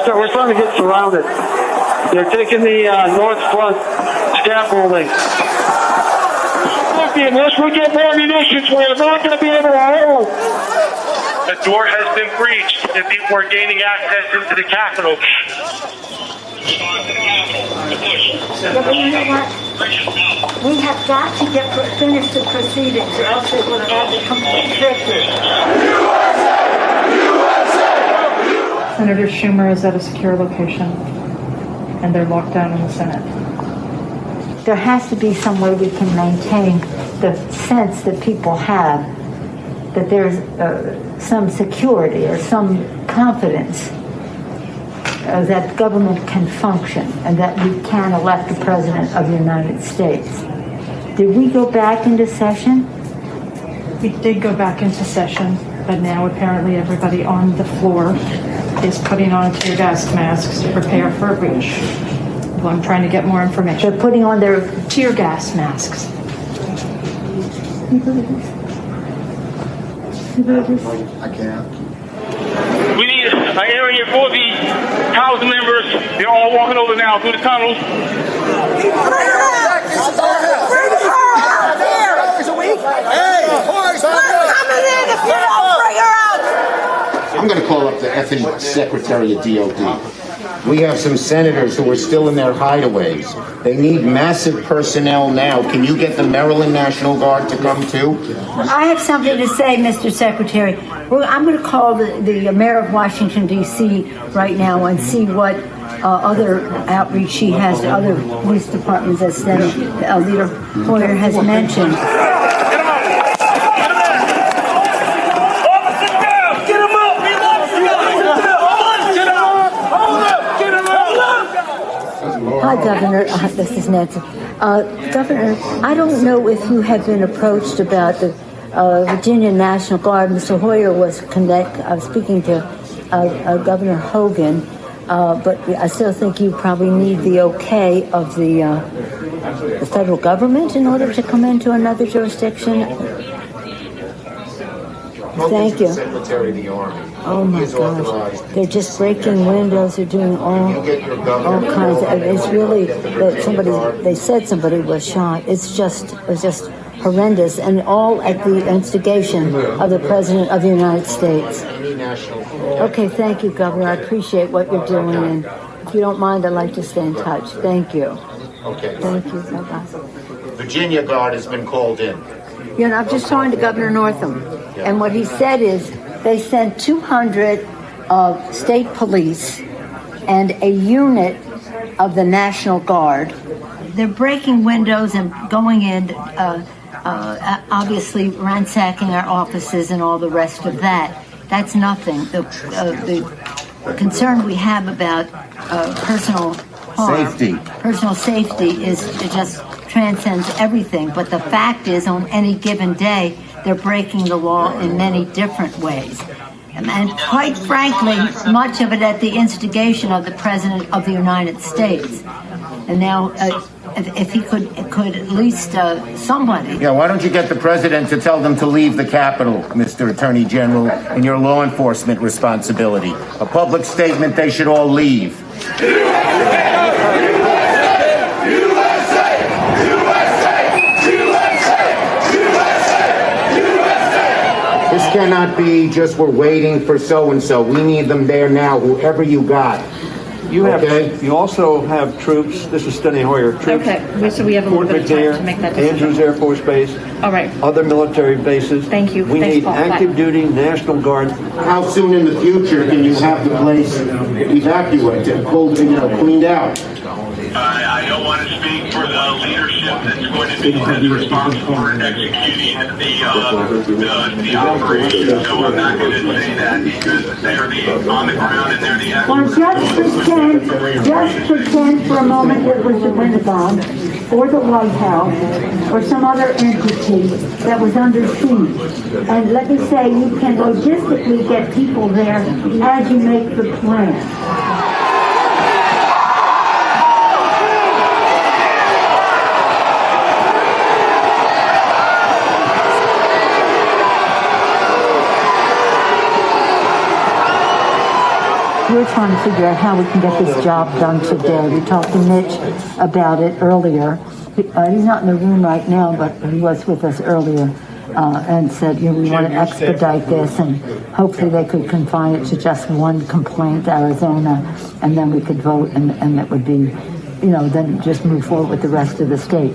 So we're starting to get surrounded. They're taking the north front scaffolding. Unless we get more munitions, we're not going to be able to hold. The door has been breached, and people are gaining access into the Capitol. But you know what? We have got to finish the proceedings, or else they will have the complete victory. Senator Schumer is at a secure location, and they're locked down in the Senate. There has to be some way we can maintain the sense that people have that there's some security or some confidence that government can function and that we can elect the President of the United States. Did we go back into session? We did go back into session, but now apparently everybody on the floor is putting on tear gas masks to prepare for a breach. Well, I'm trying to get more information. They're putting on their tear gas masks. I can't. We need an area for the House members. They're all walking over now through the tunnels. I'm going to call up the effing Secretary of DOD. We have some senators who are still in their hideaways. They need massive personnel now. Can you get the Maryland National Guard to come too? I have something to say, Mr. Secretary. I'm going to call the mayor of Washington, D.C. right now and see what other outreach she has to other police departments, as Leader Hoyer has mentioned. Hi, Governor. This is Nancy. Governor, I don't know if you have been approached about the Virginia National Guard. Mr. Hoyer was speaking to Governor Hogan, but I still think you probably need the okay of the federal government in order to come into another jurisdiction. Thank you. Secretary of the Army. Oh my gosh! They're just breaking windows. They're doing all kinds of. It's really that they said somebody was shot. It was just horrendous, and all at the instigation of the President of the United States. Okay, thank you, Governor. I appreciate what you're doing, and if you don't mind, I'd like to stay in touch. Thank you. Okay. Thank you. Bye-bye. Virginia Guard has been called in. You know, I'm just talking to Governor Northam, and what he said is they sent 200 state police and a unit of the National Guard. They're breaking windows and going in, obviously ransacking our offices and all the rest of that. That's nothing. The concern we have about personal safety is just transcends everything. But the fact is, on any given day, they're breaking the law in many different ways. And quite frankly, much of it at the instigation of the President of the United States. And now, if he could at least somebody. Yeah, why don't you get the President to tell them to leave the Capitol, Mr. Attorney General, in your law enforcement responsibility? A public statement, they should all leave. This cannot be just we're waiting for so-and-so. We need them there now, whoever you got. You also have troops. This is Steny Hoyer. Troops. Okay, so we have a little bit of time to make that decision. Andrews Air Force Base. All right. Other military bases. Thank you. We need active duty National Guard. How soon in the future can you have the place evacuated, cleaned out? I don't want to speak for the leadership that's going to be responsible for executing the operation, so I'm not going to say that because they're on the ground and they're the experts. Well, just pretend for a moment it was the Pentagon or the White House or some other entity that was under siege. And let me say, you can logistically get people there as you make the plan. we're trying to figure out how we can get this job done today. We talked to Mitch about it earlier. He's not in the room right now, but he was with us earlier and said, you know, we want to expedite this, and hopefully they could confine it to just one complaint, Arizona, and then we could vote, and it would be, you know, then just move forward with the rest of the state.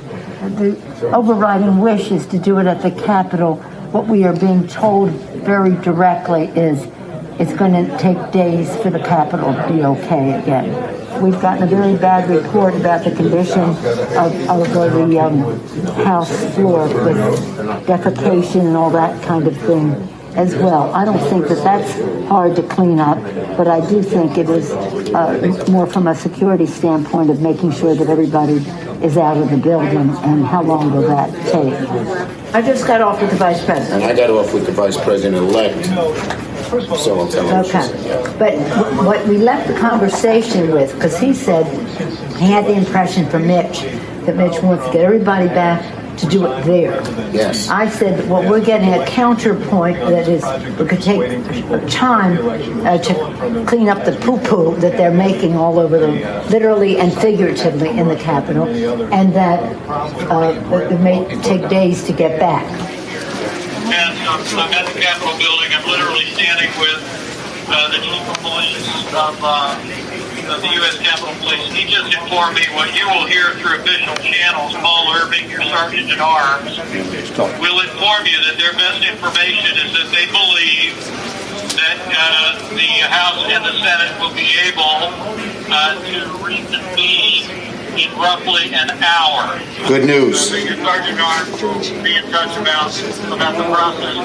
The overriding wish is to do it at the Capitol. What we are being told very directly is it's going to take days for the Capitol to be okay again. We've gotten a very bad report about the condition of the House floor with defecation and all that kind of thing as well. I don't think that that's hard to clean up, but I do think it is more from a security standpoint of making sure that everybody is out of the building, and how long will that take? I just got off with the Vice President. And I got off with the Vice President-elect, so I'll tell him. Okay. But what we left the conversation with, because he said he had the impression from Mitch that Mitch wants to get everybody back to do it there. Yes. I said, well, we're getting a counterpoint that is, it could take time to clean up the poo-poo that they're making all over literally and figuratively in the Capitol, and that it may take days to get back. And I'm at the Capitol building. I'm literally standing with the chief of police of the U.S. Capitol Police. He just informed me what you will hear through official channels. Paul Irving, your sergeant at arms, will inform you that their best information is that they believe that the House and the Senate will be able to reconvene in roughly an hour. Good news. Your sergeant at arms will be in touch about the process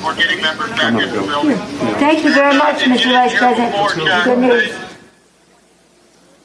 for getting members back into the building. Thank you very much, Mr. Vice President. Good news.